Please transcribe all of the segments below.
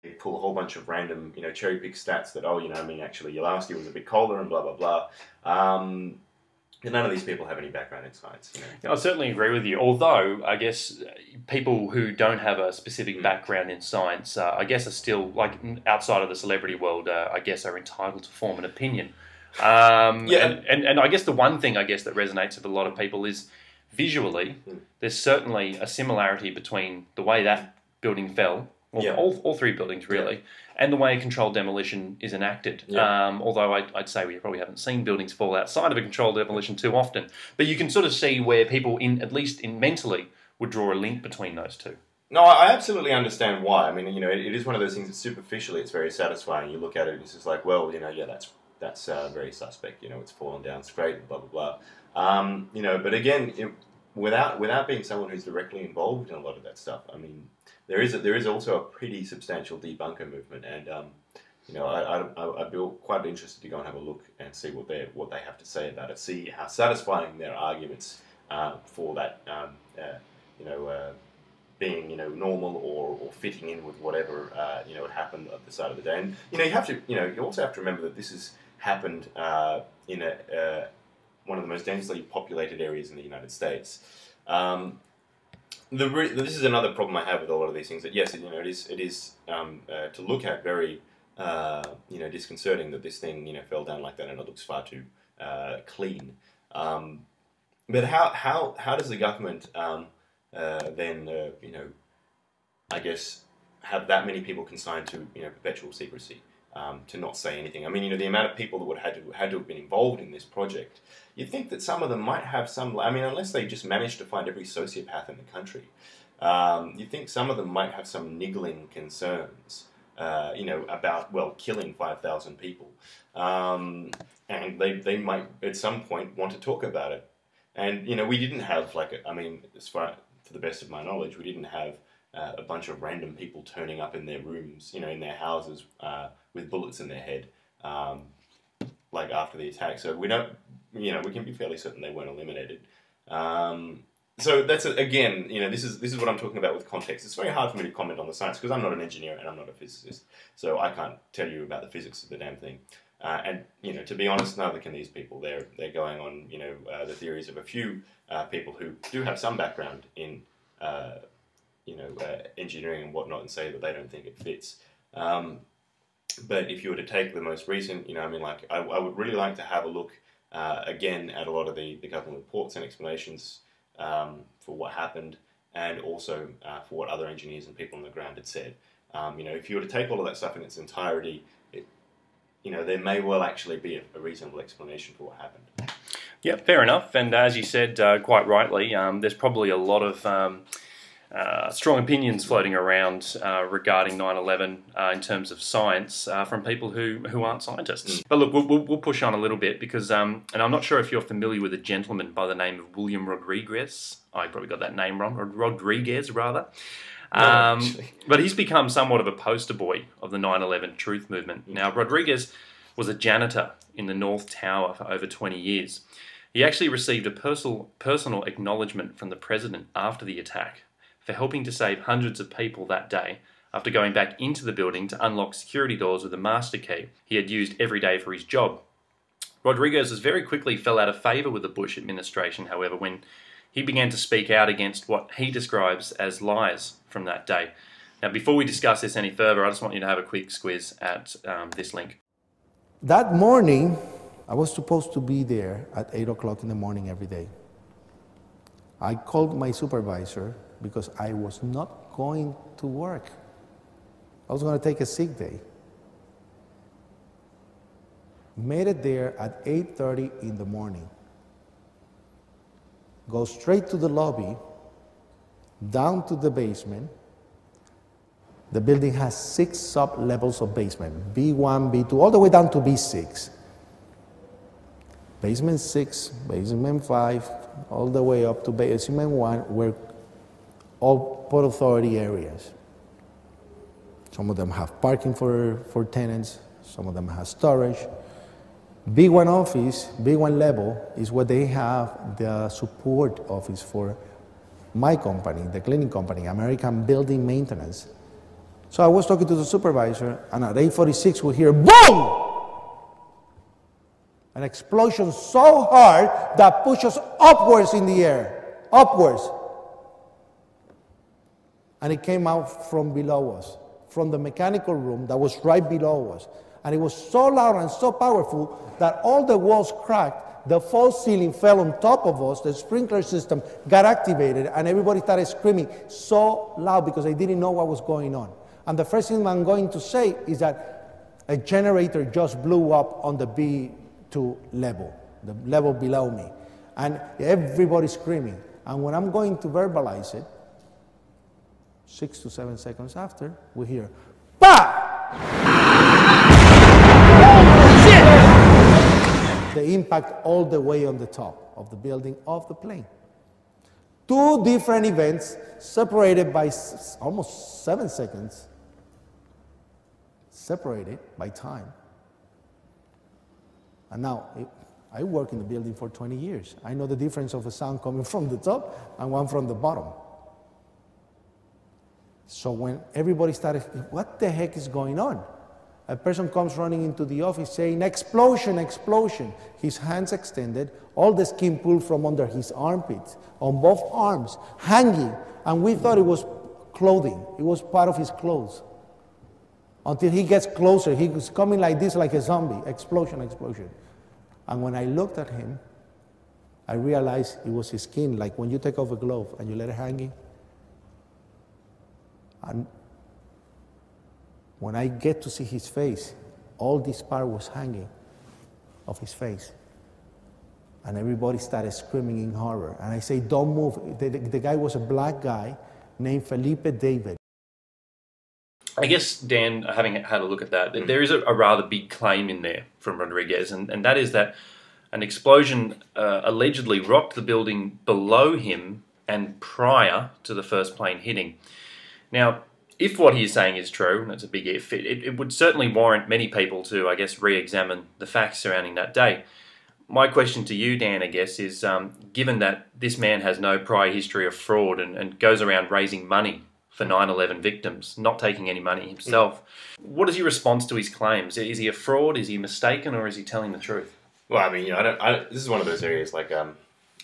they pull a whole bunch of random, cherry pick stats that, actually last year was a bit colder and blah, blah, blah. And none of these people have any background in science. I certainly agree with you. Although, I guess people who don't have a specific background in science, I guess, are still, like, outside of the celebrity world, I guess, are entitled to form an opinion. And I guess the one thing, I guess, that resonates with a lot of people is visually, there's certainly a similarity between the way that building fell, all three buildings really, and the way a controlled demolition is enacted. Although I'd say we probably haven't seen buildings fall outside of a controlled demolition too often. But you can sort of see where people, at least mentally, would draw a link between those two. No, I absolutely understand why. I mean, it is one of those things that superficially it's very satisfying. You look at it and it's just like, well, that's very suspect. It's fallen down straight, blah, blah, blah. But again, without being someone who's directly involved in a lot of that stuff, I mean, there is also a pretty substantial debunker movement, and I'd be quite interested to go and have a look and see what they have to say about it, see how satisfying their arguments for that being normal or fitting in with whatever had happened at the start of the day. And you also have to remember that this has happened in one of the most densely populated areas in the United States. This is another problem I have with a lot of these things. That yes, it is to look at very disconcerting that this thing fell down like that and it looks far too clean. But how does the government then I guess have that many people consigned to perpetual secrecy? To not say anything. I mean, the amount of people that would had to have been involved in this project, you'd think that some of them might have some, unless they just managed to find every sociopath in the country, you'd think some of them might have some niggling concerns, about, killing 5,000 people. And they might, at some point, want to talk about it. And, we didn't have, as far, to the best of my knowledge, we didn't have a bunch of random people turning up in their rooms, in their houses, with bullets in their head, after the attack. So we don't, we can be fairly certain they weren't eliminated. So that's, again, this is what I'm talking about with context. It's very hard for me to comment on the science because I'm not an engineer and I'm not a physicist. So I can't tell you about the physics of the damn thing. And, to be honest, neither can these people. They're going on, the theories of a few people who do have some background in, engineering and whatnot, and say that they don't think it fits. But if you were to take the most recent, I would really like to have a look again at a lot of the government reports and explanations for what happened, and also for what other engineers and people on the ground had said. If you were to take all of that stuff in its entirety, there may well actually be a reasonable explanation for what happened. Yeah, fair enough. And as you said quite rightly, there's probably a lot of strong opinions floating around regarding 9/11 in terms of science from people who aren't scientists. But look, we'll push on a little bit because, and I'm not sure if you're familiar with a gentleman by the name of William Rodriguez. I probably got that name wrong, or Rodriguez rather. But he's become somewhat of a poster boy of the 9/11 truth movement. Now, Rodriguez was a janitor in the North Tower for over 20 years. He actually received a personal acknowledgement from the president after the attack for helping to save hundreds of people that day after going back into the building to unlock security doors with a master key he had used every day for his job. Rodriguez very quickly fell out of favour with the Bush administration, however, when he began to speak out against what he describes as lies from that day. Now, before we discuss this any further, I just want you to have a quick squiz at this link. That morning, I was supposed to be there at 8 o'clock in the morning every day. I called my supervisor because I was not going to work. I was going to take a sick day. Made it there at 8:30 in the morning. Go straight to the lobby, down to the basement. The building has 6 sub-levels of basement, B1, B2, all the way down to B6. Basement 6, basement 5, all the way up to basement 1 were all Port Authority areas. Some of them have parking for tenants, some of them have storage. B1 office, B1 level, is what they have the support office for my company, the cleaning company, American Building Maintenance. So I was talking to the supervisor, and at 8:46 we hear boom! An explosion so hard that pushed us upwards in the air, upwards. And it came out from below us, from the mechanical room that was right below us. And it was so loud and so powerful that all the walls cracked, the false ceiling fell on top of us, the sprinkler system got activated, and everybody started screaming so loud because they didn't know what was going on. And the first thing I'm going to say is that a generator just blew up on the B2 level, the level below me. And everybody's screaming. And when I'm going to verbalize it, 6 to 7 seconds after, we hear, PA! The impact all the way on the top of the building of the plane. Two different events separated by almost 7 seconds, separated by time. And now, I work in the building for 20 years. I know the difference of a sound coming from the top and one from the bottom. So when everybody started, what the heck is going on? A person comes running into the office saying, explosion, explosion. His hands extended, all the skin pulled from under his armpits, on both arms, hanging. And we thought it was clothing. It was part of his clothes. Until he gets closer, he was coming like this, like a zombie. Explosion, explosion. And when I looked at him, I realized it was his skin, like when you take off a glove and you let it hanging. And when I get to see his face, all this part was hanging of his face. And everybody started screaming in horror. And I say, don't move. The guy was a black guy named Felipe David. I guess, Dan, having had a look at that, there is a rather big claim in there from Rodriguez, and that is that an explosion allegedly rocked the building below him and prior to the first plane hitting. Now, if what he is saying is true, and it's a big if, it would certainly warrant many people to, I guess, re-examine the facts surrounding that day. My question to you, Dan, I guess, is given that this man has no prior history of fraud and goes around raising money for 9/11 victims, not taking any money himself, what is your response to his claims? Is he a fraud? Is he mistaken? Or is he telling the truth? Well, I mean, you know, this is one of those areas like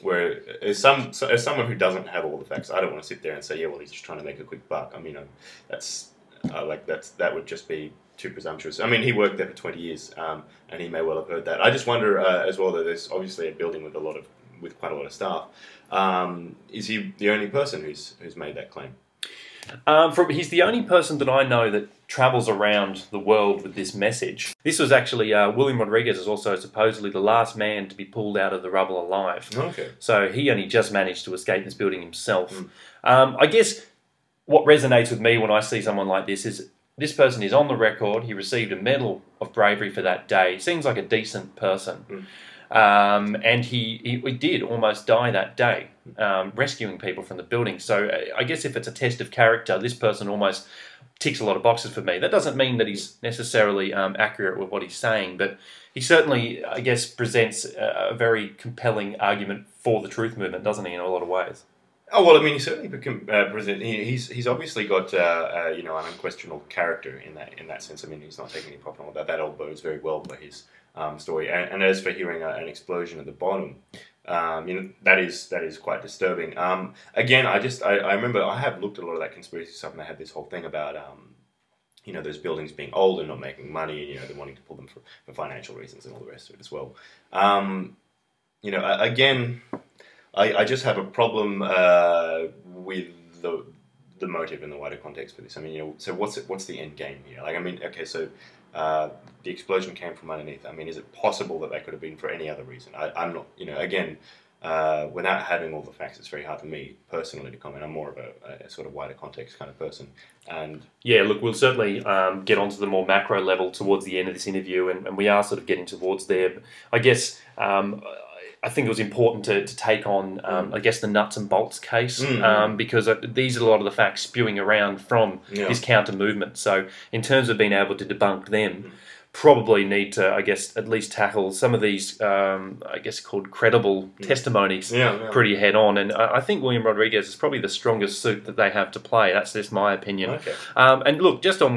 where as someone who doesn't have all the facts, I don't want to sit there and say, yeah, well, he's just trying to make a quick buck. I mean, that would just be too presumptuous. I mean, he worked there for 20 years, and he may well have heard that. I just wonder as well that there's obviously a building with quite a lot of staff. Is he the only person who's made that claim? He's the only person that I know that travels around the world with this message. This was actually, William Rodriguez is also supposedly the last man to be pulled out of the rubble alive. Okay. So he only just managed to escape this building himself. I guess what resonates with me when I see someone like this is this person is on the record. He received a Medal of Bravery for that day. He seems like a decent person. And he did almost die that day, rescuing people from the building. So I guess if it's a test of character, this person almost ticks a lot of boxes for me. That doesn't mean that he's necessarily accurate with what he's saying, but he certainly, I guess, presents a very compelling argument for the truth movement, doesn't he, in a lot of ways? Oh well, I mean, he certainly he's obviously got you know, an unquestionable character in that sense. I mean, he's not taking any profit on that. That all bodes very well for his story. And as for hearing an explosion at the bottom, you know, that is quite disturbing. Again, I remember I have looked at a lot of that conspiracy stuff, and they had this whole thing about you know, those buildings being old and not making money, and you know, they're wanting to pull them for financial reasons and all the rest of it as well. You know, again, I just have a problem with the motive in the wider context for this. I mean, you know, so what's the end game here? Like, I mean, okay, so the explosion came from underneath. I mean, is it possible that could have been for any other reason? I'm not, you know, again, without having all the facts, it's very hard for me personally to comment. I'm more of a sort of wider context kind of person. And yeah, look, we'll certainly get onto the more macro level towards the end of this interview, and we are sort of getting towards there. But I guess I think it was important to take on, I guess, the nuts and bolts case, because these are a lot of the facts spewing around from this counter movement. So in terms of being able to debunk them, probably need to, I guess, at least tackle some of these, I guess, called credible testimonies pretty head on. And I think William Rodriguez is probably the strongest suit that they have to play. That's just my opinion. Okay. And look, just on